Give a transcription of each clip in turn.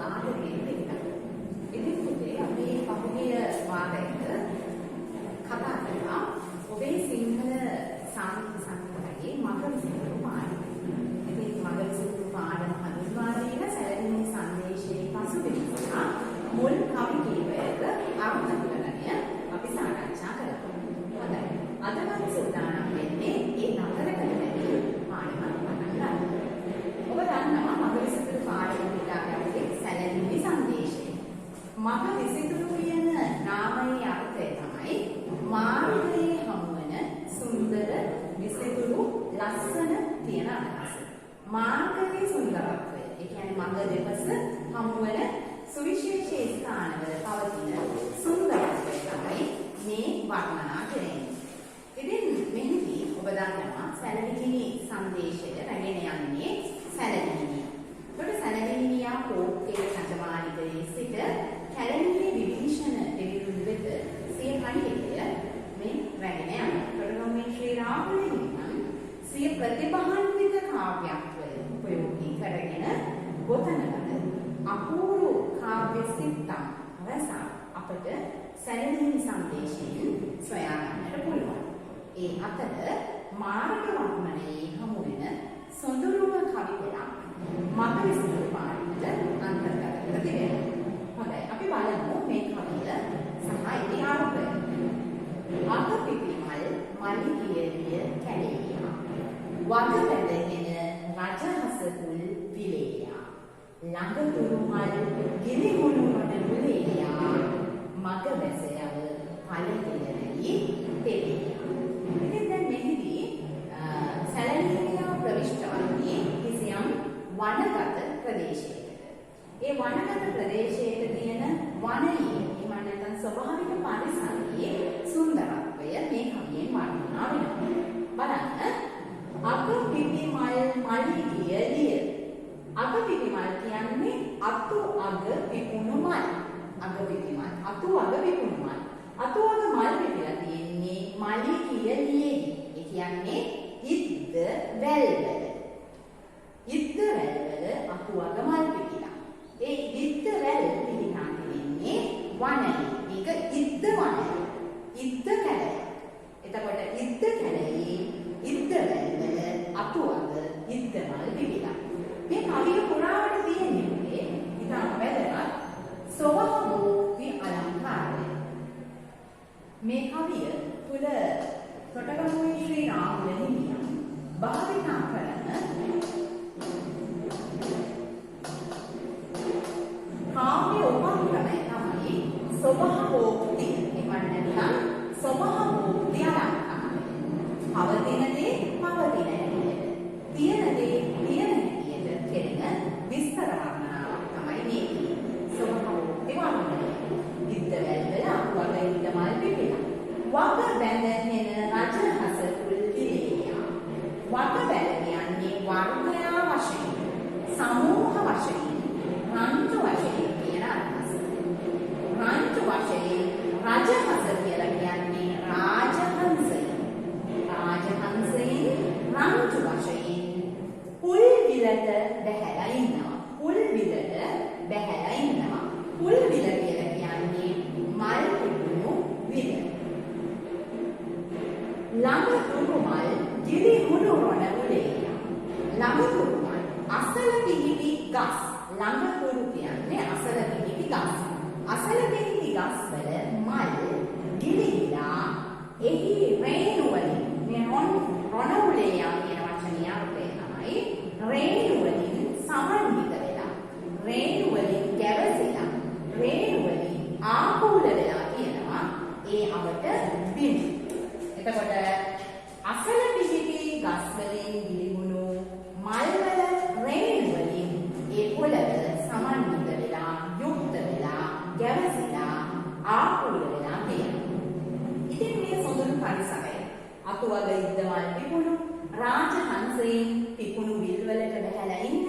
ආදරයෙන් පිළිගන්න. ඉතින් පුතේ අපි පහුගිය වාරයේ කතා කළා ඔබේ සිංහල සාහිත්‍ය සංග්‍රහයේ මග විසිරු පාඩම. ඉතින් මග විසිරු පාඩම හඳුන්වා දීම සැලෙන්නේ සංදේශයේ පසුබිම සහ මුල් කවි කීපයක අර්ථකථනය අපි සාකච්ඡා කළා. හොඳයි. අද මම සූදානම් වෙන්නේ ඒ නතර කළ බැරි පාඩම පටන් ගන්න. ඔබ දන්නවා මග විසිරු පාඩම පිටාගේ සැලෙන්නේ සංදේශය. මග විසිරු කියන නාමයේ අර්ථය තමයි මාර්ගයේ හමුවන සුන්දර විසිතුරු ලස්සන තියෙන අදහස. මාර්ගයේ සුන්දරත්වය. ඒ කියන්නේ මඟ දෙපස හමුවන සුවිශේෂී ස්ථානවල පවතින සුන්දරත්වය තමයි මේ වර්ණනා කරන්නේ. ඉතින් මෙහිදී ඔබ දන්නවා සැලවිලි සංදේශය රැගෙන යන්නේ සැලවිලි. ඒකට සැලවිලියා කෝප්පේ රජමාලිගයේ සිට කැලණියේ විභීෂණ දෙවිඳුන් වෙත සිය කණිකය මේ රැගෙන යනවා. ඒකට මේ ශ්‍රී රාහුලෙන් සිය ප්‍රතිභාන්විත කාව්‍යත්වය උපයෝගී කරගෙන ගොතනගත අපූර්ව කාව්‍ය සිත්තම් රස අපට සැලවිලි සංදේශයෙන් සොයා ගන්නට පුළුවන්. ඒ අතර මාර්ග වර්ණනයේ හමු වෙන සොඳුරුම කවි පෙළක් මග විසිරු පාඩමට අන්තර්ගත කර තිබෙනවා. හොඳයි අපි බලමු මේ කවිය සහ ඒ ආරම්භය. අග පිපිමල් මලි කියලිය කැලේයා වග වැදගෙන රජහස කුල් විලේයා ළඟ තුරුමල් ගිනි මුණු වන මුලේයා මග වැසයව පළදෙලී පෙරේයා. ඉතින් දැන් මෙහිදී සැලැන්නියා ප්‍රවිෂ්ඨ වන්නේ කිසියම් වනගත ප්‍රදේශයකට. ඒ වනගත ප්‍රදේශයක තියෙන වනයේ එහෙම නැත්නම් ස්වභාවික පරිසරයේ සුන්දරත්වය මේ කවියෙන් වර්ණනා වෙනවා. බලන්න අග පිපි මල් මලි කියලිය. අග පිපි මල් කියන්නේ අතු අග පිපුණු මල්. අග පිපි මල් අතු අග පිපුණු මල්. අතු අග මල් පිපිලා තියෙන්නේ මලි කියලියේ. ඒ කියන්නේ ඉද්ද වැල්වල. ඉද්ද වැල්වල අතු අග මල් පිපිලා. ඒ ඉද්ද වැල් පිපිලා තියෙන්නේ වනයේ. මේක ඉද්ද වනය. ඉද්ද කැලය. එතකොට ඉද්ද කැලයේ ඉද්ද වැල්වල අතු අග ඉද්ද මල් පිපිලා. මේ කවිය පුරාවට තියෙන්නේ ඉතාම වැදගත් සොබහෝක්ති අලංකාරය. මේ කවිය තුළ තොටගමුවේ ශ්‍රී රාහුල හිමියන් භාවිතා කරන කාව්‍ය උපක්‍රමය තමයි සොබහෝක්ති. එහෙම නැත්නම් සොබහෝක්ති අලංකාරය. පවතින දේ පවතින හැටියට, තියෙන දේ තියෙන හැටියට කෙරෙන විස්තර වර්ණනාවක් තමයි මේකේ. සොබහෝක්ති වර්ණනය. ඉද්ද වැල්වල අකුවල ඉද්ද මල් පිපිලා. වග බැඳගෙන රජහස කුල් පිළියා. වග බැඳ කියන්නේ වර්ගයා වශයෙන්, සමූහ වශයෙන්, රංචු වශයෙන් කියන අදහස. රංචු වශයෙන් රජහස කියලා කියන්නේ රාජහංසය. රාජහංසයෙන් රංචු වශයෙන් පුල් විලට බැහැලා ඉන්නවා. පුල් විලට බැහැලා ඉන්නවා. පුල් විල කියලා කියන්නේ මල් පිපුණු විල. ළඟ තුරුමල් ගිනි මුණු රොණ උලේයා. ළඟ තුරුමල් අසල පිහිටි ගස්. ළඟ තුරු කියන්නේ අසල පිහිටි ගස්. අසල පිහිටි ගස් වල මල් ගිලිලා එහි රේණු වලින් මේ රොණ උලේයා කියන වචනේ අර්ථය තමයි රේණු වලින් සමන්විත වෙලා, රේණු වලින් ගැවසිලා, රේණු වලින් ආකූල වෙලා කියනවා ඒ අවට බිඳු. එතකොට අසල පිහිටි ගස් වලින් ගිලිහුණු මල් වල රේණු වලින් ඒ පොළව සමන්විත වෙලා, යුක්ත වෙලා, ගැවසිලා, ආකූල වෙලා තියෙනවා. ඉතින් මේ සොඳුරු පරිසරය අතු වග ඉද්ද මල් පිපුණු රාජහංසයෙන් පිපුණු විල් වලට බැහැලා ඉන්න,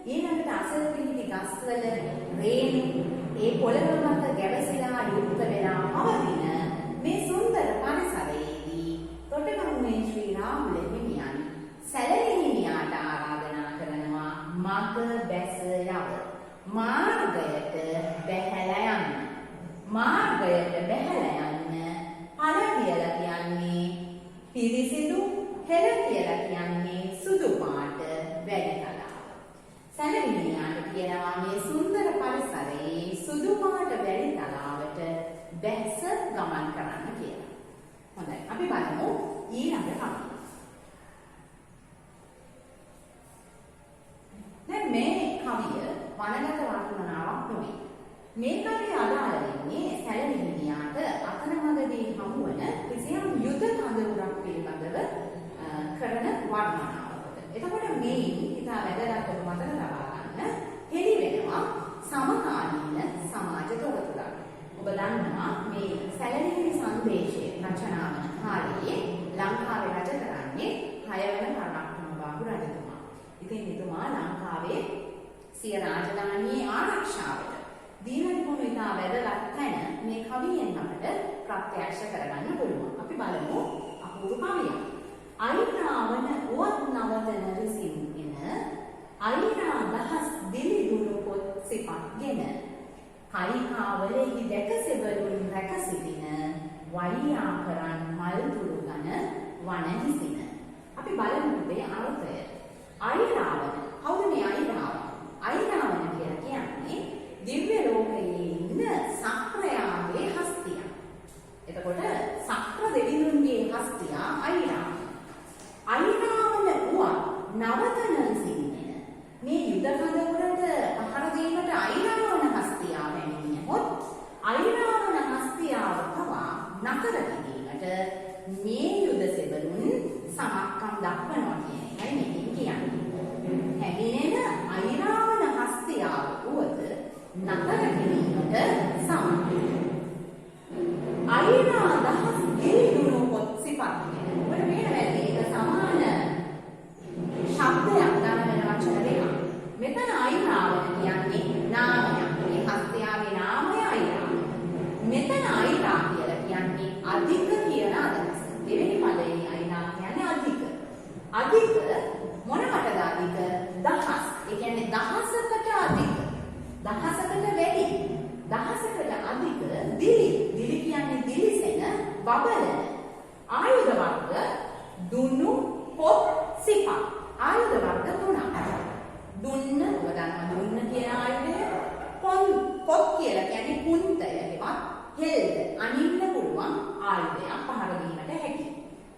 ඊළඟට අසල පිහිටි ගස් වල රේණු ඒ පොළව මත ගැවසිලා, යුක්ත වෙලා පවතින මේ සුන්දර පරිසරයේදී තොටගමුවේ ශ්‍රී රාහුල හිමියන් සැලවිලි හිමියාට ආරාධනා කරනවා මග බැස යව. මාර්ගය මාර්ගයට බැහැලා යන්න. පළ කියලා කියන්නේ පිරිසිදු, හෙළ කියලා කියන්නේ සුදු පාට වැඩි තලාව. සැලවිලියාට කියනවා මේ සුන්දර පරිසරයේ සුදු පාට වැඩි තලාවට බැස ගමන් කරන්න කියලා. හොඳයි. අපි බලමු ඊළඟ කවිය. දැන් මේ කවිය වනගත වර්ණනාවක් නෙවෙයි. මේ කවිය අදාළ වෙන්නේ සැලවිලියාට අතරමඟදී හමුවන කිසියම් යුද කඳවුරක් පිළිබඳව කරන වර්ණනාවකට. එතකොට මේ ඉතා වැදගත් කොට මතක තබා ගන්න හෙළි වෙනවා සමකාලීන සමාජ තොරතුරක්. ඔබ දන්නවා මේ සැලවිලි සංදේශයේ රචනා වන කාලයේ ලංකාවේ රජ කරන්නේ 6 වෙනි පරාක්‍රමබාහු රජතුමා. ඉතින් එතුමා ලංකාවේ සිය රාජධානියේ ආරක්ෂාවට දීනනිකුණු ඉතා වැදගත් තැන මේ කවියෙන් අපට ප්‍රත්‍යක්ෂ කරගන්න පුළුවන්. අපි බලමු අපූර්ව කවියක්. අයිරාවන උවත් නවතන රිසින්ගෙන අයිරා දහස් දිලිදුණු පොත් සිපත්ගෙන කයිකාවලෙහි දැක සෙබළුන් රැක සිටින වයියා කරන් මල් තුරු ගන වන හිසින. අපි බලමු මේ අර්ථය. අයිරාවන කවුද මේ අයිරාවන? අයිරාවන කියලා කියන්නේ දිව්‍ය ලෝකයේ ඉන්න සක්‍රයාගේ හස්තිය. එතකොට සක්‍ර දෙවිඳුන්ගේ හස්තිය අයිරාවන. අයිරාවන වුව නවතන සිටින මේ යුද කඳවුරට පහර දීමට අයිරාවන හස්තිය පැමිණියහොත් අයිරාවන හස්තියව පවා නතර කිරීමට මේ යුද සෙබළුන් සමක්කම් දක්වනවා කියන එකයි මේකෙන් කියන්නේ. හැගෙනෙන අයිරාවන හස්තියව වුවද නතර කිරීමට සමත්. අයිරා දහස් දිලිදුණු පොත් සිපත්ගෙන. ඔබට පේනවද ඒක සමාන ශබ්දයක් ගන්න වෙන වචන දෙකක්. මෙතන අයිරාවන කියන්නේ නාමයක්. මේ හස්තියාගේ නාමය අයිරා. මෙතන අයිරා කියලා කියන්නේ අධික කියන අදහස. දෙවෙනි පදයේ අයිරා කියන්නේ අධික. අධික මොනකටද අධික? දහස්. ඒ කියන්නේ දහසකට අධික. දහසකට වැඩි. දහසකට අධික දිලි. දිලි කියන්නේ දිලිසෙන, බබලන. ආයුධ වර්ග දුන්නු, පොත්, සිප. ආයුධ වර්ග තුනක්. දුන්න, ඔබ දන්නවා දුන්න කියන ආයුධය. පොත් කියලා කියන්නේ කුන්තය හෙවත් හෙල්ද. අනින්න පුළුවන් ආයුධයක් පහර දීමට හැකි.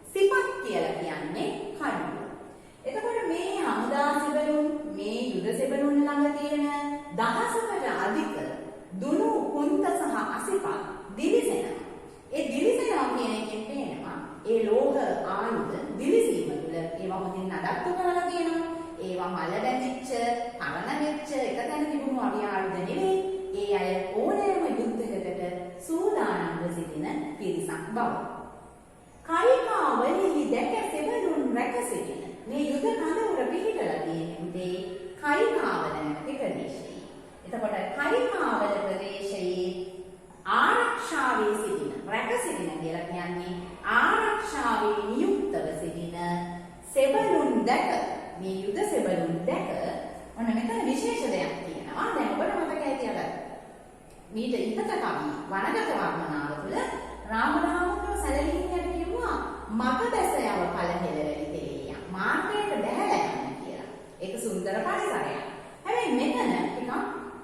සිපත් කියලා කියන්නේ කඩුව. එතකොට මේ හමුදා සෙබළුන්, මේ යුද සෙබළුන් ළඟ තියෙන දහසකට අධික දුනු, කුන්ත සහ අසිපත් දිලිසෙනවා. ඒ දිලිසෙනවා කියන එකෙන් පේනවා ඒ ලෝහ ආයුධ දිලිසීම තුළ ඒවා හොඳින් නඩත්තු කරලා තියෙනවා. ඒවා මල බැඳිච්ච, පරණ වෙච්ච එක තැන තිබුණු අවිය ආයුධ නෙවෙයි. ඒ අය ඕනෑම යුද්ධයකට සූදානම්ව සිටින පිරිසක් බව. කයිකාවලෙහි දැක සෙබළුන් රැක සිටින මේ යුද කඳවුර පිහිටලා තියෙන්නේ කයිකාවල නැති ප්‍රදේශයේ. එතකොට කයිකාවල ප්‍රදේශයේ ආරක්ෂාවේ සිටින, රැක සිටින කියලා කියන්නේ ආරක්ෂාවේ නියුක්තව සිටින සෙබළුන් දැක, මේ යුද සෙබළුන් දැක ඔන්න මෙතන විශේෂ දෙයක් තියෙනවා. දැන් ඔබට මතක ඇති අර මීට ඉහත කවි වනගත වර්ණනාව තුළ රාමනාමකව සැලලිහිණියට කිව්වා මග දැස යව ඵල හෙළවැලි තෙලිය. මාර්ගයට බැහැලා යන්න කියලා. ඒක සුන්දර පරිසරයක්. හැබැයි මෙතන ටිකක්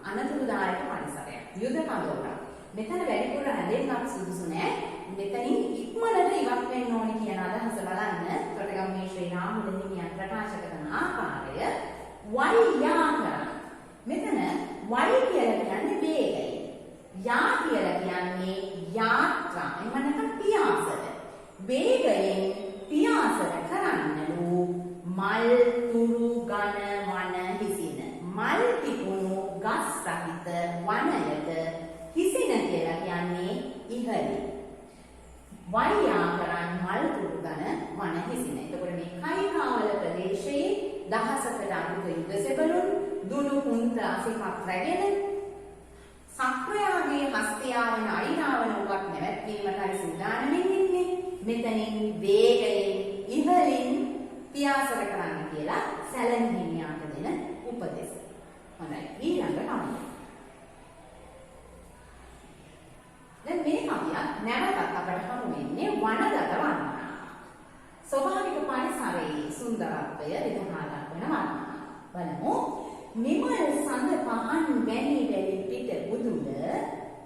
අනතුරුදායක පරිසරයක්. යුද කඳවුරක්. මෙතන වැඩිපුර හැදෙන්නත් සුදුසු නෑ. මෙතනින් ඉක්මනට ඉවත් වෙන්න ඕනි කියන අදහස බලන්න ප්‍රතිගම්මේ ශ්‍රී රාමුල හිමියන් ප්‍රකාශ කරන ආකාරය වයියා කරන. මෙතන වයි කියලා කියන්නේ වේගය. යා කියලා කියන්නේ යාත්‍රා. එහෙම නැත්නම් පියාසර. වේගයෙන් පියාසර කරන්නලු මල් තුරු ඝන වන හිසින. මල් පිපුණු ගස් සහිත වනයට හිසින කියලා කියන්නේ ඉහළින්. වයියා කරන් මල් තුරු ඝන වන හිසින. එතකොට මේ කයිකාවල ප්‍රදේශයේ දහසකට අධික යුද සෙබළුන් දුනු කුන්ත අසිපත් රැගෙන සක්‍රයාගේ හස්තියාවන අයිරාවන උවක් නැවැත්වීමටයි සූදානමින් ඉන්නේ. මෙතනින් වේගයෙන් ඉහළින් පියාසර කරන්න කියලා සැලන් හිමියාට දෙන උපදෙස්. හොඳයි ඊළඟ කවිය. තත්ත්වය විදහා දක්වන බලමු. නිමල් සඳ පහන් වැනි වැලි පිට බුදුල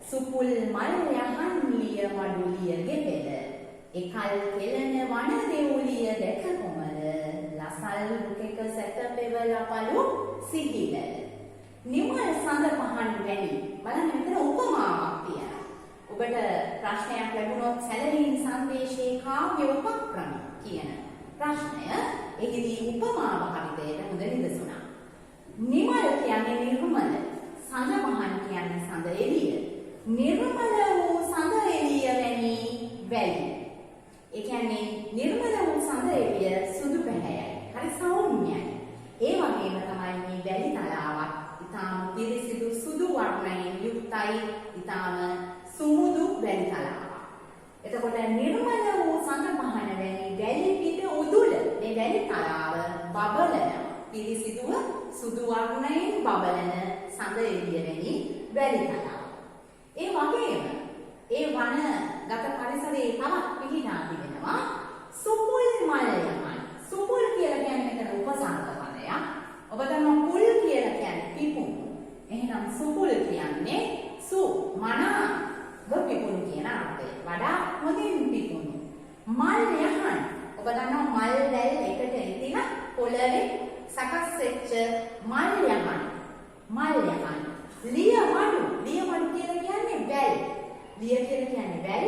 සුපුල් මල් යහන් ලිය මඩුලිය ගෙපෙල එකල් කෙලන වන දෙවුලිය දැක කොමල ලසල් දුකක සැතපෙව ලපලු සිහිල. නිමල් සඳ පහන් වැනි බලන්න මෙතන උපමාවක් තියෙනවා. ඔබට ප්‍රශ්නයක් ලැබුණොත් සැලරීන් සංදේශයේ කාව්‍ය උපක්‍රම කියන ප්‍රශ්නය එහිදී උපමාව කවිතයට හොඳ නිදසුණක්. නිමල් කියන්නේ නිර්මල, සඳ පහන් කියන්නේ සඳ එළිය. නිර්මල වූ සඳ එළිය වැනි වැලි. ඒ කියන්නේ නිර්මල වූ සඳ එළිය සුදු පැහැයයි. හරි සෞම්‍යයි. ඒ වගේම තමයි මේ වැලි තලාවක් ඊටාම පිරිසිදු සුදු වර්ණයෙන් යුක්තයි. ඊටාම සුමුදු වැලි තලාවක්. එතකොට නිර්මල වූ සඳ පහන වැනි වැලි පිට උදුල මේ වැලි තලාව බබලන පිරිසිදුව සුදු වර්ණයෙන් බබලන සඳ එළිය වැනි වැලි තලාව. ඒ වගේම ඒ වනගත පරිසරයේ තවත් පිහිටා තිබෙනවා සුපුල් මල් යහන්. සුපුල් කියලා කියන්නේ මෙතන උපසර්ග පදයක්. ඔබ දන්නවා පුල් කියලා කියන්නේ පිපුණු. එහෙනම් සුපුල් කියන්නේ සු මනාව පිපුණු කියන අර්ථය. වඩා හොඳින් පිපුණු. මල් යහන්. ඔබ දන්නවා මල් දැල් එකට එතින පොළවේ සකස් වෙච්ච මල් යහන්. මල් යහන්. ලිය මඩු. ලිය මඩු කියලා කියන්නේ වැල්. ලිය කියලා කියන්නේ වැල්.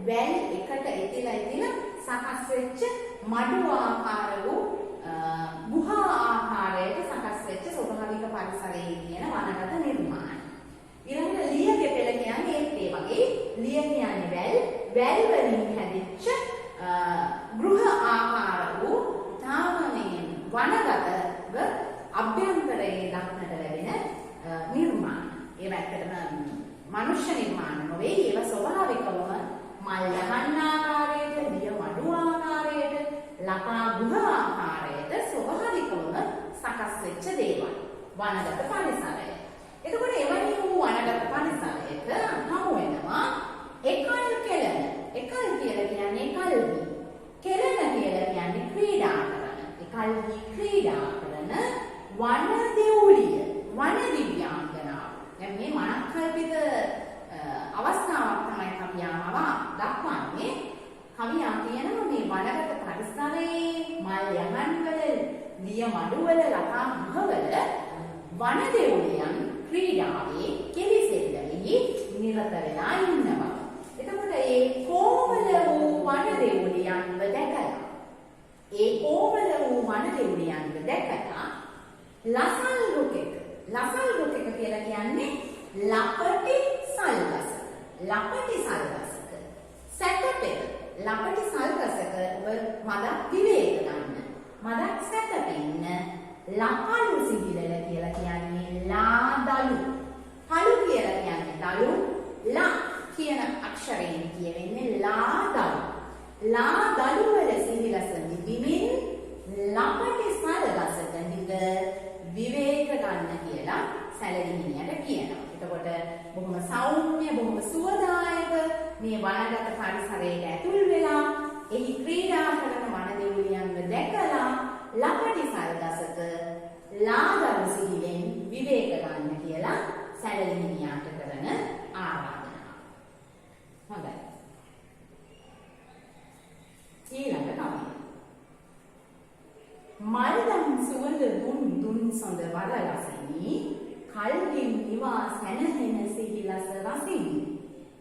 වැල් එකට එතින සකස් වෙච්ච මඩු ආකාර වූ ගුහා ආකාරයට සකස් වෙච්ච ස්වභාවික පරිසරයේ තියෙන වනගත නිර්මාණ. ඊළඟට ලිය ගෙපෙල කියන්නේ ඒත් ඒ වගේ ලිය කියන්නේ වැල්. වැල් වලින් හැදිච්ච ගෘහ ආකාර වූ තාමයෙන් වනගතව අභ්‍යන්තරයේ දක්නට ලැබෙන නිර්මාණ. ඒ වැත්තටම මනුෂ්‍ය නිර්මාණ නොවේ. ඒවා ස්වභාවිකවම මල් යහන් ආකාරයට, ලිය මඩු ආකාරයට, ලපා ගුහ ආකාරයට ස්වභාවිකවම සකස් වෙච්ච දේවල්. වනගත පරිසරය. එතකොට එවැනි වූ වනගත පරිසරයක හමු වෙනවා එකල් කෙලන. එකල් කියලා කියන්නේ එකල්හි. කෙලන කියලා කියන්නේ ක්‍රීඩා කරන. එකල්හි ක්‍රීඩා කරන වන දෙවුලිය. වන දිව්‍යාංගනාව. දැන් මේ මනක්කල්පිත අවස්ථාවක් තමයි කවියාව දක්වන්නේ. කවියා කියනවා මේ වනගත පරිසරයේ මල් යහන් වල, ලිය මඩු වල, ලතා ගුහවල වන දෙවුලියන් ක්‍රීඩාවේ කෙලිසෙල්ලෙහි නිරත වෙලා ඉන්නවා. එතකොට ඒ කොමල වූ වන දෙවුලියන්ව දැකලා ලසල් රුකෙක. ලසල් රුකෙක කියලා කියන්නේ ලපටි සල්ගසක. ලපටි සල්ගසක. සැතපෙත. ලපටි සල්ගසක ඔබ මදක් විවේක ගන්න. මදක් සැතපෙන්න. ලපලු සිහිලල කියලා කියන්නේ ලාදලු. පලු කියලා කියන්නේ දලු. ලා කියන අක්ෂරයෙන් කියවෙන්නේ ලාදලු. ලාදලු වල සිහිලස නිදිමින් ලපටි සල්ගසක නිද විවේක ගන්න කියලා සැලවිහිණියට කියනවා. එතකොට බොහොම සෞම්‍ය, බොහොම සුවදායක මේ වනගත පරිසරයට ඇතුල් වෙලා එහි ක්‍රීඩා කරන වන දෙවියන්ව දැකලා ලපටි සල්ගසක ලාදරු සිහියෙන් විවේක ගන්න කියලා සැලවිහිණියට කරන ආරාධනාව. හොඳයි. ඊළඟ කවිය. මල්දම් සුවඳ දුන් සොඳ වරලසිනි කල්ගින් නිවා සැනහෙන සිහිලස රසිනි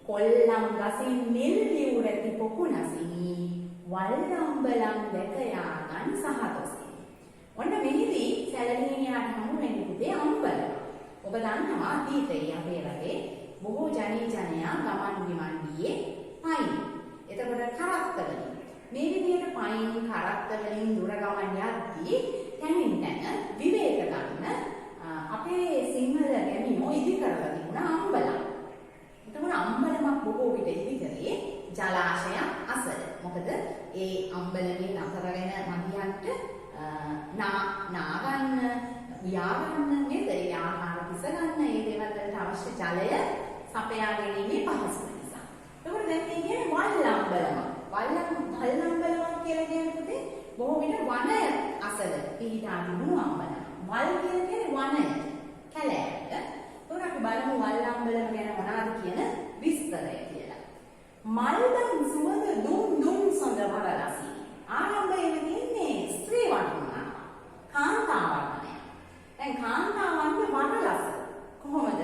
කොල්ලම් ගසින් නිල් ලියු රැති පොකුණසිනි වල්දම්බලම් දැකයා ගන් සහතොසිනි. ඔන්න මෙහිදී සැලවිහිණියට හමු වෙන පුතේ අම්බල. ඔබ දන්නවා අතීතයේ අපේ රටේ බොහෝ ජනී ජනයා ගමන් බිමන් ගියේ පයින්. එතකොට කරත්තවලින් මේ විදිහට පයින් කරත්ත වලින් දුර ගමන් යද්දී තැනින් තැන විවේක ගන්න අපේ සිංහල ගැමියෝ ඉදි කරලා තිබුණා අම්බලම්. එතකොට අම්බලමක් බොහෝ විට ඉදි කරේ ජලාශයක් අසල. මොකද ඒ අම්බලමේ නතර වෙන මගියන්ට නා ගන්න, උයා ගන්න, නේද? ඒ ආහාර පිස ගන්න, ඒ දේවල් වලට අවශ්‍ය ජලය සපයා ගැනීමේ පහසුව නිසා. එතකොට දැන් මේ කියන්නේ වල්ලම්බලම. වල්ලම්බලමක් කියලා කියන්නේ බොහෝ විට වන අසල පිහිටා තිබුණු අම්බලම්. වල් කියන්නේ වනය, කැලෑවට. ඒකට අපි බලමු වල් අම්බලම් ගැන මොනවද කියන විස්තරය කියලා. මල්දම් සුවඳ දුම් සොඳ වරලසි. ආරම්භයේ තියෙන්නේ ස්ත්‍රී වර්ණන. කාන්තා වර්ණනය. දැන් කාන්තාවන්ගේ වරලස කොහොමද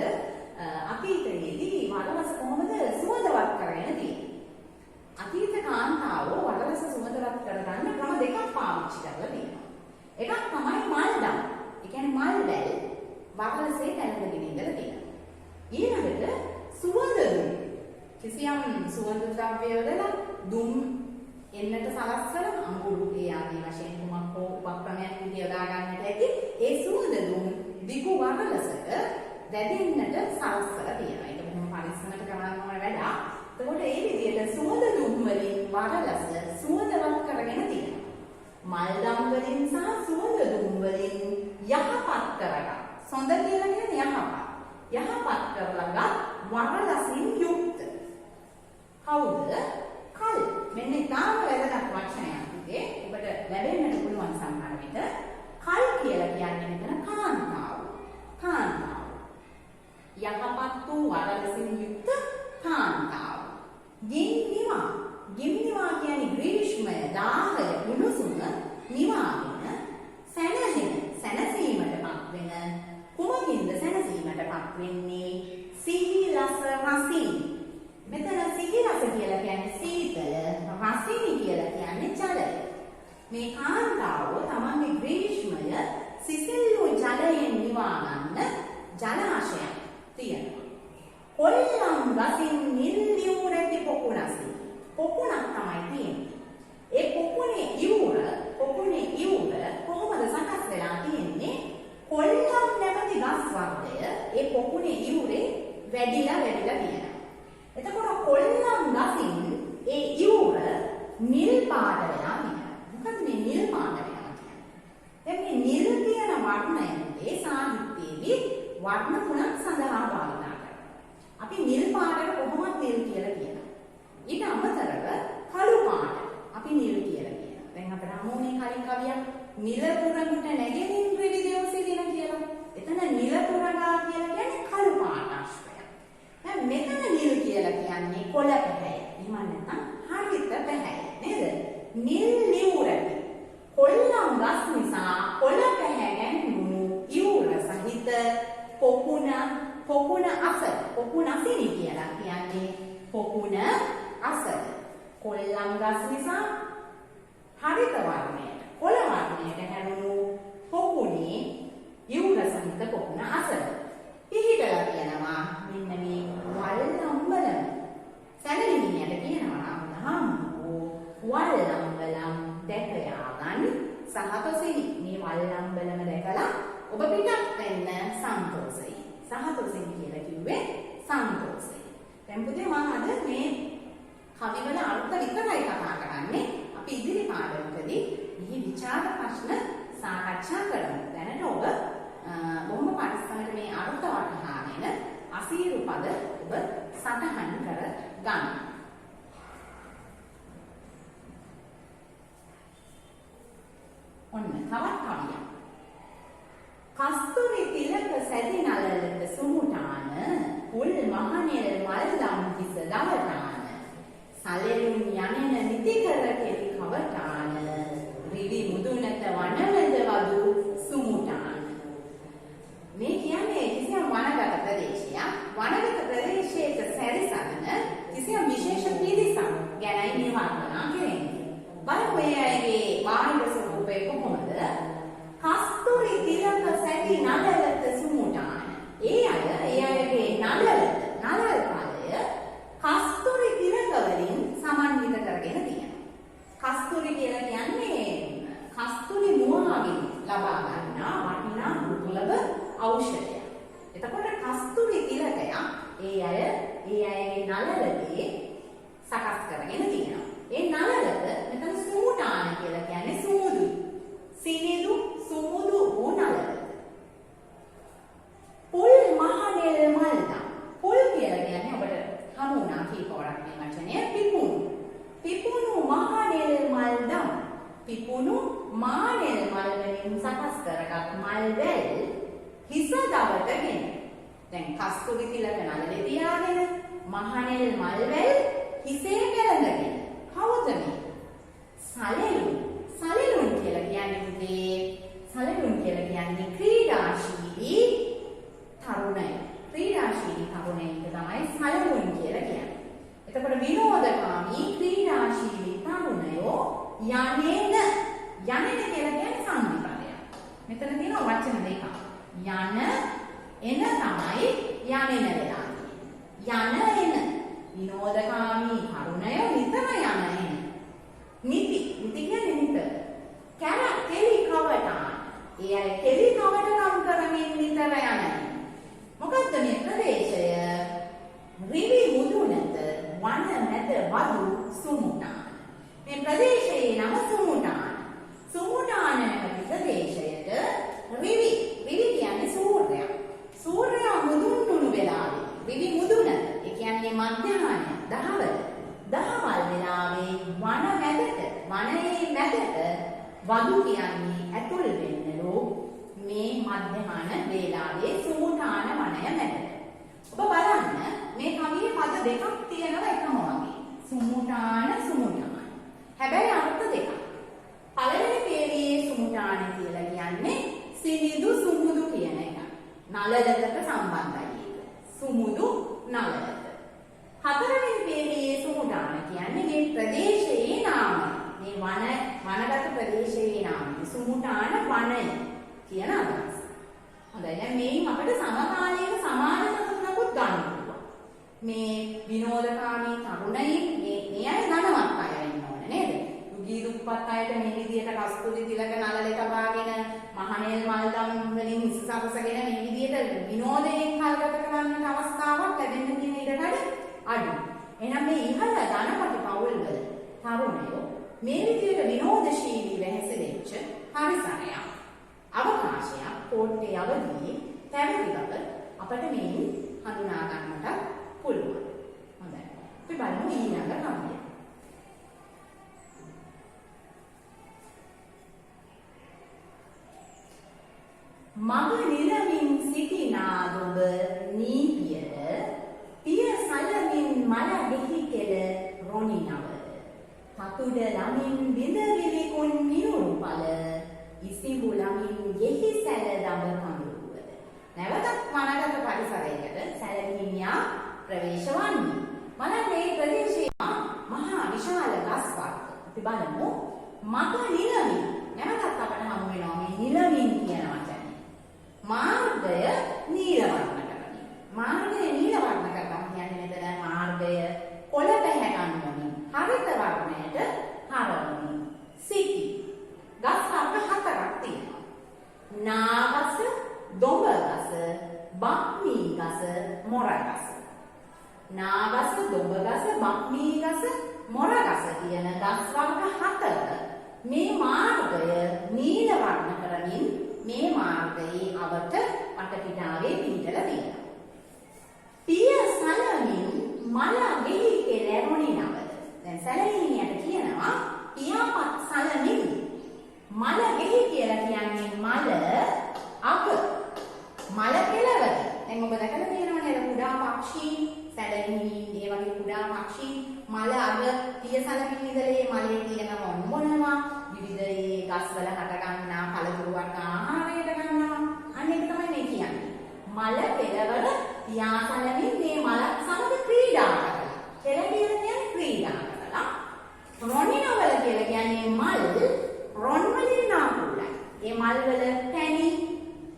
අතීතයේදී වරලස කොහොමද සුවඳවත් කරගෙන තියෙන්නේ? අතීත කාන්තාවෝ වරලස සුවඳවත් කරගන්න ක්‍රම දෙකක් පාවිච්චි කරලා තියෙනවා. එකක් තමයි මල්දම්. ඒ කියන්නේ මල් වැල් වරලසේ තැනගෙන ඉඳලා තියෙනවා. ඊළඟට සුවඳ දුම්. කිසියම් සුවඳ ද්‍රව්‍ය වල දුම් එන්නට සලස්වන අඟුරු ඒ ආදී වශයෙන් කුමක් හෝ උපක්‍රමයක් විදිය යොදා ගන්නට ඇති ඒ සුවඳ දුම් දිගු වරලසට දැදෙන්නට සලස්වලා තියෙනවා. ඒක බොහොම පරිස්සමට කරන්න ඕන වැඩක්. එතකොට ඒ විදිහට සුවඳ දුම් වලින් වරලස සුවඳවත් කරගෙන තියෙනවා. මල්දම් වලින් සහ සුවඳ දුම් වලින් යහපත් කරගත්. සොඳ කියලා කියන්නේ යහපත්. යහපත් කරලාගත් වරලසින් යුක්ත. කවුද? කල්. මෙන්න ඊටාම වැදගත් වචනයක් ඉතින් ඔබට ලැබෙන්නට පුළුවන් සමහර විට කල් කියලා කියන්නේ මෙතන කාන්තාව. කාන්තාව. යහපත් වූ වරලසින් යුක්ත කාන්තාව. ගින්නිවා. ගින්නිවා කියන්නේ ග්‍රීෂ්මය, දාහය, උණුසුම නිවාගෙන සැනසීමටපත් වෙන කුමකින්ද සැනසීමටපත් වෙන්නේ? සිහිලස රසින්. මෙතන සිහිලස කියලා කියන්නේ සීතල, රසිනි කියලා කියන්නේ ජලය. මේ කාන්තාව තමන්ගේ ග්‍රීෂ්මය සිසිල් වූ ජලයෙන් නිවා ගන්න ජලාශයක් තියෙනවා. කොල්ලම් රසින් නිල් දියුරේ පොකුණසි. පොකුණක් තමයි තියෙන්නේ. ඒ පොකුණේ ඉවුර කොහොමද සකස් වෙලා තියෙන්නේ? කොල්ලම් නැමැති ගස් වර්ගය ඒ පොකුණේ ඉවුරේ වැඩිලා තියෙනවා. එතකොට කොල්ලම් ගසින් ඒ ඉවුර නිල් පාට වෙලා තියෙනවා. මොකද මේ නිල් පාට වෙනවා කියන්නේ? දැන් මේ නිල් කියන වර්ණයේ සාහිත්‍යයේදී වර්ණ තුනක් සඳහා භාවිත කරනවා. අපි නිල් පාටට කොහොමද නිල් කියලා කියනවා. ඊට අමතරව කළු පාට අපි නිල් කියලා කියනවා. දැන් අපිට හමුනේ කලින් කවියක් නිලපුරකට නැගෙනින් ත්‍රිවිධයෝසේ දින කියලා. එතන නිලපුරගා කියලා කියන්නේ කළු පාටාශ්‍රය. දැන් මෙතන නිල් කියලා කියන්නේ කොළ පැහැය. එහෙම නැත්නම් හරිත පැහැය නේද? නිල් ලියුරටි. කොල්ලම් ගස් නිසා කොළ පැහැ ගැන්වුණු ඉවුර සහිත පොකුණ අසල. පොකුණ අසිනි කියලා කියන්නේ පොකුණ අසල. කොල්ලම් ගස් නිසා හරිත වර්ණයට කොළ වර්ණයට හැරුණු පොකුණේ ඉවුර සහිත පොකුණ අසල. පිහිටලා තියෙනවා මෙන්න මේ වල් අම්බලම. සැලලිනියට කියනවා නම් වල් අම්බලම් දැක යාගන් සහතොසිනි. මේ වල් අම්බලම දැකලා ඔබ පිටත් වෙන්න සන්තෝෂයි. සහතොසිනි කියලා කිව්වේ සන්තෝෂයි. දැන් පුතේ මම අද මේ කවිවල අර්ථ විතරයි කතා කරන්නේ. අපි ඉදිරි පාඩමකදී මේ විචාර ප්‍රශ්න සාකච්ඡා කරමු. දැනට ඔබ බොහොම පරිස්සමට මේ අර්ථ වටහාගෙන අසීරු පද ඔබ සටහන් කර ගන්න. ඔන්න තවත් කවියක්. කස්තුරි තිලක සැදි නලලට සුමුටාන උල් මහනෙල් මල්දම් කිස දවටාන සලෙලුන් යනෙන නිති කර කෙලි කවටාන රිවි මුදුනට වනවද වදු සුමුටාන. මේ කියන්නේ කිසියම් වනගත ප්‍රදේශයක්. වනගත ප්‍රදේශයක සැරිසරන කිසියම් විශේෂ පිරිසක් ගැනයි මේ වර්ණනා කරන්නේ. බලමු මේ අයගේ බාහිර ස්වරූපය කොහොමද? කස්තුරි තිලක සැදි නලලට සුමුටාන. ඒ අයගේ නලල පදය කස්තුරි තිලක වලින් සමන්විත කරගෙන තියෙනවා. කස්තුරි කියලා කියන්නේ කස්තුරි මුවාගෙන් ලබා ගන්නා වටිනා දුර්ලභ ඖෂධයක්. එතකොට කස්තුරි තිලකය ඒ අයගේ නලලේ සකස් කරගෙන තියෙනවා. ඒ නලලට මෙතන සුමුටාන කියලා කියන්නේ සුමුදු. සිනිදු සුමුදු වූ නලල. පුල් මහනෙල් මල්දම්. පුල් කියලා කියන්නේ ඔබට හමු වුණා කීපවරක් මේ වචනය පිපුණු. පිපුණු මහනෙල් මල්දම්. පිපුණු වලින් සකස් කරගත් මල් වැල් හිස දවටගෙන දැන් කස්තුරි තිලක නළලේ තියාගෙන මහනෙල් මල් වැල් හිසේ පෙරඳගෙන කවුද මේ සලෙලුන් කියලා කියන්නේ සලෙලුන් කියලා කියන්නේ ක්‍රීඩාශීලී තරුණයෝ තමයි සලෙලුන් කියලා කියන්නේ. එතකොට විනෝදකාමී ක්‍රීඩාශීලී තරුණයෝ යන්නේන කියලා කියන්නේ සංවිධානය. මෙතන තියෙනවා වචන දෙකක්. යන එන තමයි යන්නේන වෙලා. යන එන විනෝදකාමී තරුණයෝ නිතර යන එන. නිති කියන්නේ නිතර. කෙලි කවටා. ඒ අය කෙලි කවටකම් කරමින් නිතර යන. මොකද්ද මේ ප්‍රදේශය? රිවි මුදුනට වන මැද වදු සුමුටාන. මේ ප්‍රදේශයේ නම සුමුටාන. සුමුටාන නැමැති ප්‍රදේශයට රිවි කියන්නේ සූර්යයා. සූර්යයා මුදුන්නුණු වෙලාවේ රිවි මුදුන ඒ කියන්නේ මධ්‍යහාන දහවල් වෙලාවේ වනයේ මැදට වදු කියන්නේ ඇතුල් වෙන්නලු මේ මධ්‍යහාන වේලාවේ සුමුටාන වනය මැදට. ඔබ බලන්න මේ කවියේ පද දෙකක් තියෙනවා එකම වගේ. සුමුටාන. හැබැයි අර්ථ දෙකක්. පළවෙනි පේළියේ සුමුටාන කියලා කියන්නේ සිනිඳු සුමුදු කියන එක. නළලකට සම්බන්ධයි ඒක. සුමුදු නළලට. හතරවෙනි පේළියේ සුමුටාන කියන්නේ මේ ප්‍රදේශයේ නාමය. මේ වනගත ප්‍රදේශයේ නාමය. සුමුටාන වනය කියන අදහස. හොඳයි දැන් මේන් අපිට සමකාලීන සමාන තත්ත්වකුත් ගන්න පුළුවන්. මේ විනෝදකාමී තරුණයින් මේ අය ධනවත් අය වෙන්න ඕනේ නේද? දුගී දුප්පත් අයට මේ විදියට කස්තුරි තිලක නළලේ තබාගෙන මහනෙල් මල් දම් වලින් ඉස්සසසගෙන මේ විදියට විනෝදයෙන් කල්ගත කරන්න අවස්ථාවක් ලැබෙන්න තියෙන ඉඩකඩ අඩු. එහෙනම් මේ ඉහළ ධනපති පවුල්වල තරුණයෝ මේ විදියට විනෝදශීලීව හැසිරෙච්ච පරිසරයක් අවකාශයක් කෝට්ටේ අවදියේ පැවති බව අපට මේන් හඳුනා ගන්නට පුළුවන්. හොඳයි. අපි බලමු ඊළඟ කවිය. මග නිලමින් සිටිනා දුඹ නීපියද පිය සලමින් මල දෙහි කෙල රොණිනව තතුඩ ළමින් බිඳ විලිකුන් නියුරු පල ඉසිඹු ළමින් යෙහි සැල දඹ කඳුරුවද. නැවතත් වනගත පරිසරයකට සැලකිනියා ප්‍රවේශ වන්නේ. බලන්න මේ ප්‍රදේශයේ මහා විශාල ගස් වර්ග. අපි බලමු මග නිලමින්. නැවතත් අපට හමු වෙනවා මේ නිලමින් කියන වචනේ. මාර්ගය නිල වර්ණ කරගන්න. මාර්ගය නිල වර්ණ කරගන්න කියන්නේ මෙතන මාර්ගය කොළ පැහැ ගන්නමින් හරිත වර්ණයට හරවමින් සිටි. ගස් වර්ග හතරක් තියෙනවා. නාගස, දොඹගස, බක්මී ගස, මොර ගස. නාගස, දොඹගස, බක්මී ගස, මොර ගස කියන ගස් වර්ග හතර මේ මාර්ගය නිල වර්ණ කරමින් මේ මාර්ගයේ අවට වටපිටාවේ පිහිටලා තියෙනවා. පිය සලමින් මල ගෙහි කෙල රොණිනවද. දැන් සැලෙනියට කියනවා පියාපත් සලමින් මල ගෙහි කියලා කියන්නේ මල අග මල කෙලවර. දැන් ඔබ දැකලා තියෙනවනේ කුඩා පක්ෂී සැලෙනි ඒ වගේ කුඩා පක්ෂී මල අග පිය සලමින් ඉඳලා මලේ තියෙන මොනවා විවිධ ගස්වල හට ගන්නා පළතුරුවක් ආහාරයට ගන්නවා. අන්න ඒක තමයි මේ කියන්නේ. මල කෙලවර පියාසලමින් මේ මල සමග ක්‍රීඩා කරලා. කෙල කියලා කියන්නේ ක්‍රීඩා කරලා. රොණිනවල කියලා කියන්නේ මල් රොන් වලින් නාකුලයි. මේ මල් වල පැණි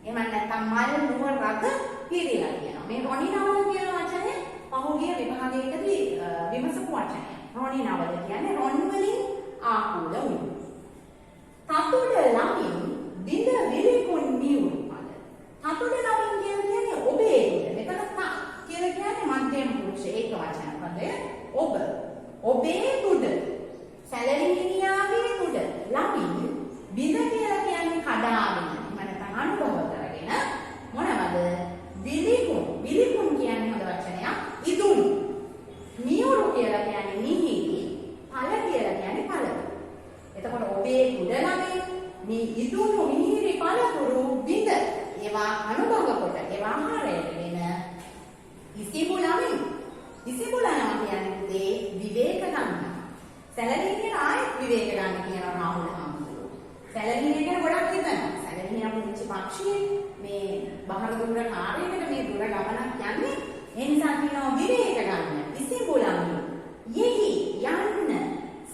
එහෙම නැත්නම් මල් නුවර රස පිරීලා කියනවා. මේ රොණිනවල කියන වචනේ පහුගිය විභාගයකදී විමසපු වචනය. රොණිනවල කියන්නේ රොන් වලින් ආකුල උණු. තතුඩ ළමින් බිඳ විලිකුන් නියුරු පද. තතුඩ ළමින් කියන්නේ ඔබේ උඩ. මෙතන තා කියලා කියන්නේ මධ්‍යම පුරුෂ ඒක වචන පදය. ඔබ. ඔබේ උඩ. සැලලිනියාගේ උඩ. ළමින් බිඳ කියලා කියන්නේ කඩාගෙන. මම අනුභව කරගෙන මොනවද? විලිකුන්. විලිකුන් කියන්නේ හොඳ වචනයක්. ඉදුණු. නියුරු කියලා කියන්නේ නිහිරි. පළ කියලා කියන්නේ පළ. එතකොට ඔබේ උඩ ළමින් මේ ඉදුණු මිහිරි ආහාරයට වෙන ඉසිබුලමින් ඉසිබුලනවා කියන්නේ විවේක ගන්න. සැලකිලි කියන ආයෙත් විවේක ගන්න කියනවා රාහුල හාමුදුරුවෝ. සැලකිලි කියන ගොඩක් හිතනවා. සැලකිලි නම් පුංචි පක්ෂියෙක් මේ බහර දුර කාර්යයකට මේ දුර ගමනක් යන්නේ. ඒ නිසා කියනවා විවේක ගන්න. ඉසිබුලමින් යෙහි යන්න.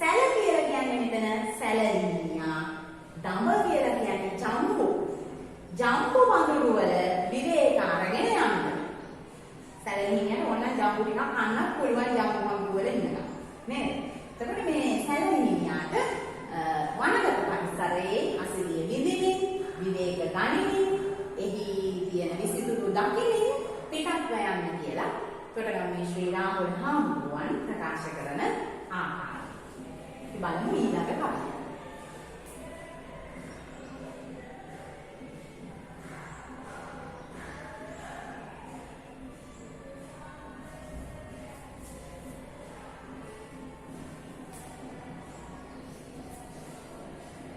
සැල කියලා කියන්නේ මෙතන සැලලිනියා. දඹ කියලා කියන්නේ ජම්බු. ජම්බු වඳුරු වල විවේක අරගෙන යන්න. සැලලිනියට ඕන ජම්බු ටිකක් කන්නත් පුළුවන් ජම්බු වඳුරු වල ඉන්නවා. නේද? එතකොට මේ සැලලිනියාට වනගත පරිසරයේ අසිරිය විඳින්න, විවේක ගනිමින්, එහි තියෙන විසිතුරු දකිමින් පිටත් යන්න කියලා තොටගම්මේ ශ්‍රී රාහුල හාමුදුරුවන් ප්‍රකාශ කරන ආකාරය. බලමු ඊළඟ කවිය.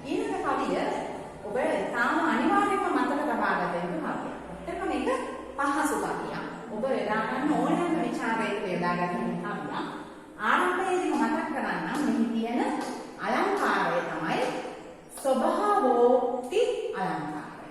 ඊළඟ කවිය ඔබ තාම අනිවාර්යයෙන්ම මතක තබා ගත යුතු කවියක්. ඇත්තටම මේක පහසු කවියක්. ඔබ යොදා ගන්න ඕනෑම විචාරයක යොදා ගන්න කවියක්. ආරම්භයේදීම මතක් කරන්නම් මෙහි තියෙන අලංකාරය තමයි ස්වභාවෝක්ති අලංකාරය.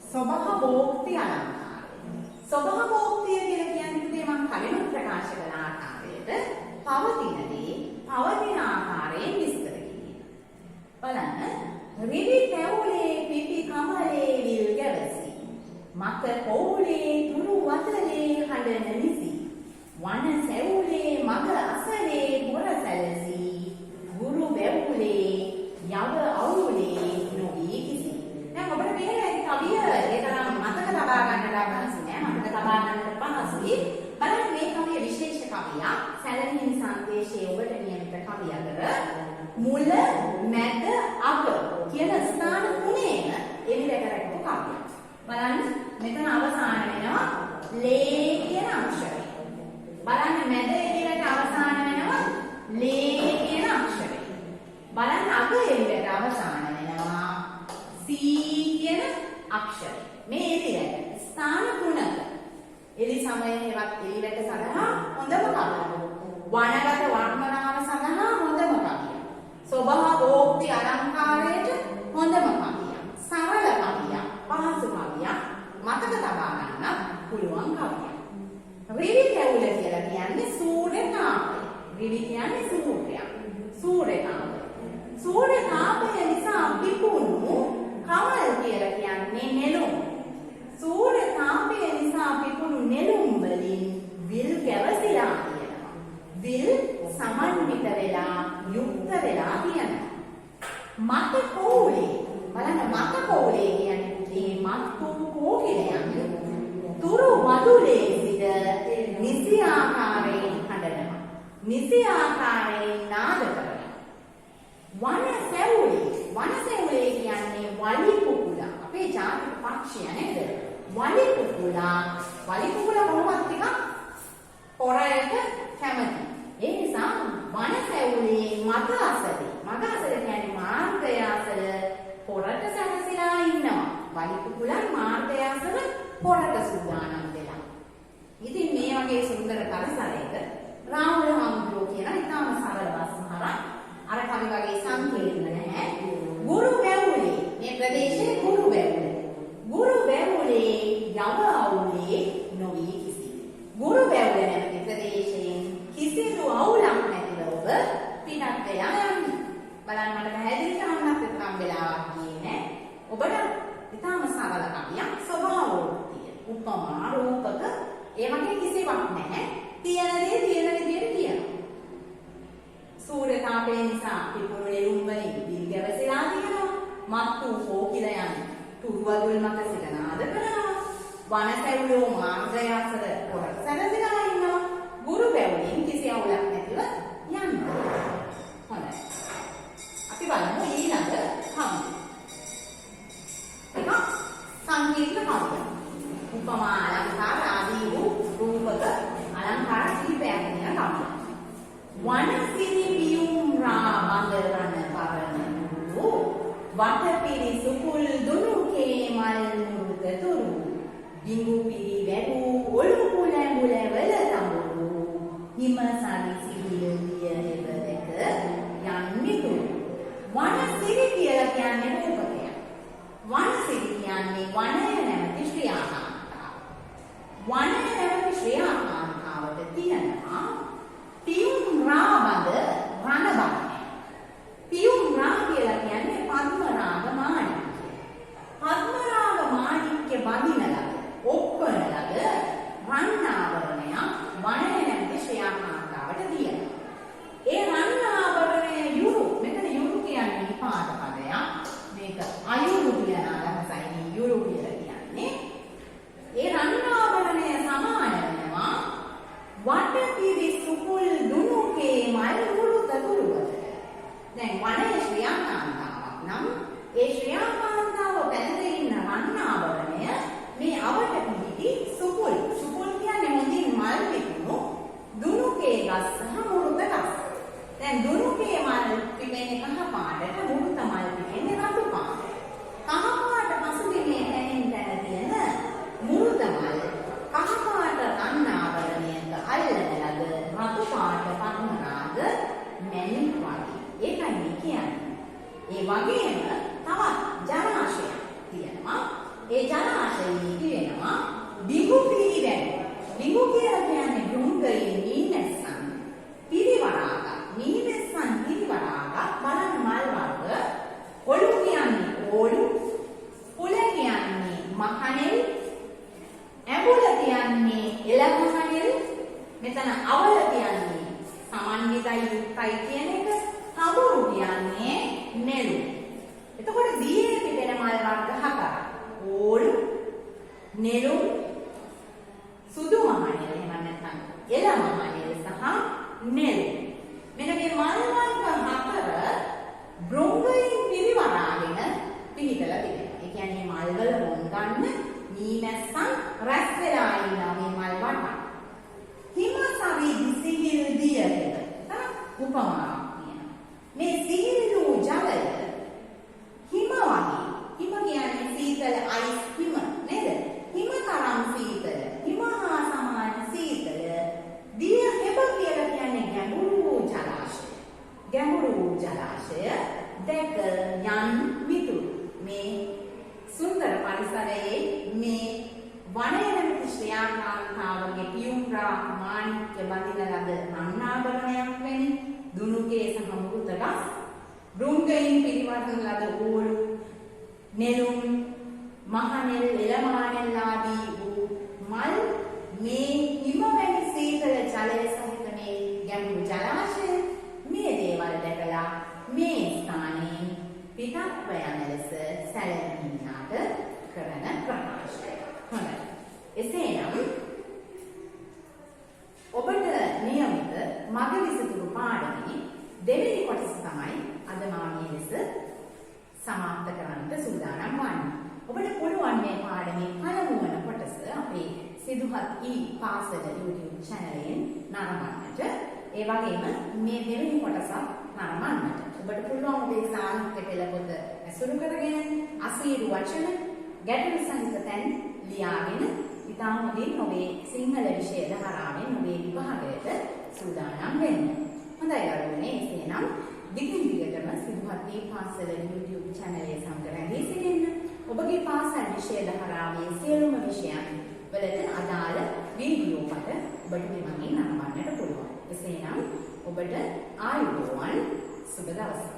ස්වභාවෝක්ති අලංකාරය. ස්වභාවෝක්තිය කියලා කියන්නේ මම කලින් ප්‍රකාශ කළ ආකාරයට පවතින දේ පවතින ආකාරයෙන් විස්තර කිරීම. බලන්න රිවි තැවුලේ පිපි කමලේ විල් ගැවසි මක පොවුලේ තුරු වතලේ හඬන නිසි වන සැවුලේ මග අසලේ පොර සැලසි ගුරු බැවුලේ යව අවුලේ නොවී කිසි. දැන් ඔබට මේ කවිය ඒ තරම් මතක තබා ගන්න ලබනසි නෑ. මතක තබා ගන්නට පහසුයි. බලන්න මේ කවිය විශේෂ කවියක්. සැලෙහිණි සංදේශයේ ඔබට නියමිත කවිය අතර මුල මැද අග කියන ස්ථාන තුනේම එළියට රැකපු කවියක්. බලන්න මෙතන අවසාන වෙනවා ලේ කියන අක්ෂරය. බලන්න මැද එළියට අවසාන වෙනවා ලේ කියන අක්ෂරය. බලන්න අග එළියට අවසාන වෙනවා සී කියන අක්ෂරය. මේ එළියට ස්ථාන තුනක එලි සමයේවත් එලිවැට සඳහා හොඳම කවිය. වනගත වර්ණනාව සඳහා හොඳම කවිය. ස්වභාවෝක්ති අලංකාරයට හොඳම කවිය. සරල කවිය, පහසු කවිය, මතක තබා ගන්න පුළුවන් කවිය. රිවි තැවුල කියලා කියන්නේ සූර්ය තාපය. රිවි කියන්නේ සූර්යයා. සූර්ය තාපය. සූර්ය තාපය නිසා පිපුණු කමල් කියලා කියන්නේ නෙළුම්. සූර්ය තාපය නිසා පිපුණු නෙළුම් වලින් විල් ගැවසිලා තියෙනවා. විල් සමන්විත වෙලා යුක්ත වෙලා තියෙනවා. මත කෝලේ බලන්න මත කෝලේ කියන්නේ මත්තු කෝකිලයන් තුරු වදුලේ සිට නිසි ආකාරයෙන් හඬනවා. නිසි ආකාරයෙන් නාද කරනවා. වන සැවුලේ කියන්නේ වලි කුකුලා. අපේ ජාතික පක්ෂිය නේද? වලි කුකුලා කොහොමද ටිකක් පොරයට කැමති. ඒ නිසා වන සැවුලේ මත අසලේ කියන්නේ මාර්ගය අසල පොරට සැරසිලා ඉන්නවා. වලි කුකුලා මාර්ගය අසල පොරට සූදානම් වෙලා. ඉතින් මේ වගේ සුන්දර පරිසරයක රාහුල හාමුදුරුවෝ කියන ඉතාම සරල බස්මහරක් අර කවි වගේ සංකීර්ණ නැහැ. ගුරු බැවුලේ මේ ප්‍රදේශයේ ගුරු බැවුලේ යව අවුලේ නොවී කිසි. ගුරු බැවුල නැති ප්‍රදේශයෙන් කිසිදු අවුලක් නැතිව ඔබ පිටත් වෙලා යන්න. බලන්න මට පැහැදිලිව අහන්නත් එතරම් වෙලාවක් ගියේ නෑ. ඔබට ඉතාම සරල කවියක් ස්වභාවෝක්තිය. උපමා රූපක ඒ වගේ කිසිවක් නැහැ. තියෙන දේ තියෙන විදිහට කියනවා. සූර්ය තාපය නිසා පිපුණු නෙළුම් වලින් විල් ගැවසලා තියෙනවා. මත්තු කෝකිලයන් තුරුවදුල් මත සිට නාද කරනවා. වනසැවුලෝ මාර්ගය අසල පොරට සැරසිලා ඉන්නවා. ගුරු බැවුලින් කිසි අවුලක් නැතිව යනවා. හොඳයි. අපි බලමු ඊළඟ කවිය. එක සංකීර්ණ කවියක්. උපමා අලංකාර ආදී වූ රූපක වනසිරි පියුම් රා මඟ රණ පරණ නුරු වටපිරි සුකුල් දුනු කේමල් මුරුත තුරු බිඟු පිරි වැටු ඔළු කුල මුල වල තඹුරු හිම සරි සිහිල් දිය හෙබදක යන්නිතු වනසිරි කියලා කියන්නේ රූපකයක්. වනසිරි කියන්නේ වනය නැමැති ශ්‍රියාකාන්තාව. වනය නැමැති ශ්‍රියාකාන්තාවට තියෙනවා පියුම් රා බඳ රණ බඳ. පියුම් රා කියලා කියන්නේ පద్ම රාග මාණික්‍ය. පද්ම රාග මාණික්‍ය බඳින ලද ඔප්පන ලද රන් ආවරණයක් වනය නැමැති ශ්‍රියාකාන්තාවට තියෙනවා. ඒ රන් ආවරණය යුරු මෙතන යුරු කියන්නේ පාද පදයක්. මේක අයුරු කියන අදහසයි යුරු කියලා කියන්නේ. ඒ රන් ආවරණය සමාන වෙනවා වටපිරි සුකුල් දුනුකේ මල් මුරුත තුරුවට. දැන් වනයේ ශ්‍රියාකාන්තාවක් නම් ඒ ශ්‍රියාකාන්තාව පැනගෙන ඉන්න රන් ආවරණය මේ අවට පිහිටි සුකුල්. සුකුල් කියන්නේ හොඳින් මල් පිපුණු දුනුකේ ගස් සහ මුරුත ගස්. දැන් දුනුකේ මල් පිපෙන්නේ කහ පාටට, මුරුත මල් පිපෙන්නේ රතු පාටට. කහ පාට පසුබිමේ තැනින් තැන තියෙන මුරුත මල් කහ පාට රන් ආවරණයක අල්ලන ලද රතු පාට පද්ම රාග මැණික් වගේ. ඒකයි මේ කියන්නේ. ඒ වගේම තවත් ජලාශයක් තියෙනවා. ඒ ජලාශයේ තියෙනවා බිඟු පිරිවැඩ. බිඟු කියලා කියන්නේ දුම්ගලේ මීමැස්සන් පිරිවරාග. මීමැස්සන් පිරිවරාග බලන මල් වර්ග. ඔළු කියන්නේ ඕලු, කුල කියන්නේ මහනෙල්, ඇඹුල කියන්නේ එළමහනෙල්, මෙතන අවල කියන්නේ සමන්විතයි යුක්තයි කියන එක, කබුරු කියන්නේ නෙළු. එතකොට දියේ පිටෙන මල් වර්ග හතරක්. ඕලු, නෙළුම්, සුදු මහනෙල් එහෙම නැත්නම් එළමහනෙල් සහ නෙළු. මෙන්න මේ මල් වර්ග හතර බ්‍රොංගයෙන් පිරිවරාගෙන පිහිටලා තිබෙනවා. ඒ කියන්නේ මල් වල රොන් ගන්න මීමැස්සන් රැස් වෙලා ඉන්නා මේ මල් වටා. හිම සවි සිහිල් දිය එක උපමාවක් කියනවා. මේ සිහිල්ලු ජලය හිම වගේ. හිම කියන්නේ සීතල අයිස් හිම නේද? හිම තරම් සීතල. හිම හා සමාන සීතල. දිය හෙබ කියලා කියන්නේ ගැඹුරු ජලාශය. ගැඹුරු ජලාශය දැක යන් මිතුරු. මේ සුන්දර පරිසරයේ මේ වනය නැමැති ශ්‍රියාකාන්තාවගේ පියුම් රා මාණික්‍ය බඳින ලද රන්නාභරණයක් වැනි දුනුකේ සහ මුරුත ගස්, බ්‍රොංගයෙන් පිරිවරන ලද ඕලු, නෙළුම්, මහනෙල්, එළමානෙල් ආදී වූ මල් මේ හිම වැනි සීතල ජලය සහිත මේ ගැඹුරු ජලාශය මේ දේවල් දැකලා මේ ස්ථානයේ පිටත්ව යන ලෙස සැලැන්වියාට කරන ප්‍රකාශය. හොඳයි. එසේනම් ඔබට නියමිත මග විසතුරු පාඩමේ දෙවෙනි කොටස තමයි අද මම මේ ලෙස සමාප්ත කරන්නට සූදානම් වන්නේ. ඔබට පුළුවන් මේ පාඩමේ පළමු වන කොටස අපේ සිදුහත් පාසල YouTube channel-යෙන් නරඹන්නට. ඒ වගේම මේ දෙවෙනි කොටසත් නරඹන්නට. ඔබට පුළුවන් ඔබේ සාහිත්‍ය පෙළ පොත ඇසුරු කරගෙන අසීරු වචන ගැටළු සහිත තැන් ලියාගෙන ඉතාම හොඳින් ඔබේ සිංහල විෂය ධාරාවෙන් ඔබේ විභාගයට සූදානම් වෙන්න. හොඳයි දරුවනේ, එසේනම් දිගින් දිගටම සිදුහත් පාසල YouTube channel එක සමග රැඳී සිටින්න. ඔබගේ පාසල් විෂය ධාරාවේ සියලුම විෂයන් වලට අදාළ වීඩියෝ පට ඔබට මෙවැනි නරඹන්නට පුළුවන්. එසේනම් ඔබට ආයුබෝවන්, සුබ දවසක්.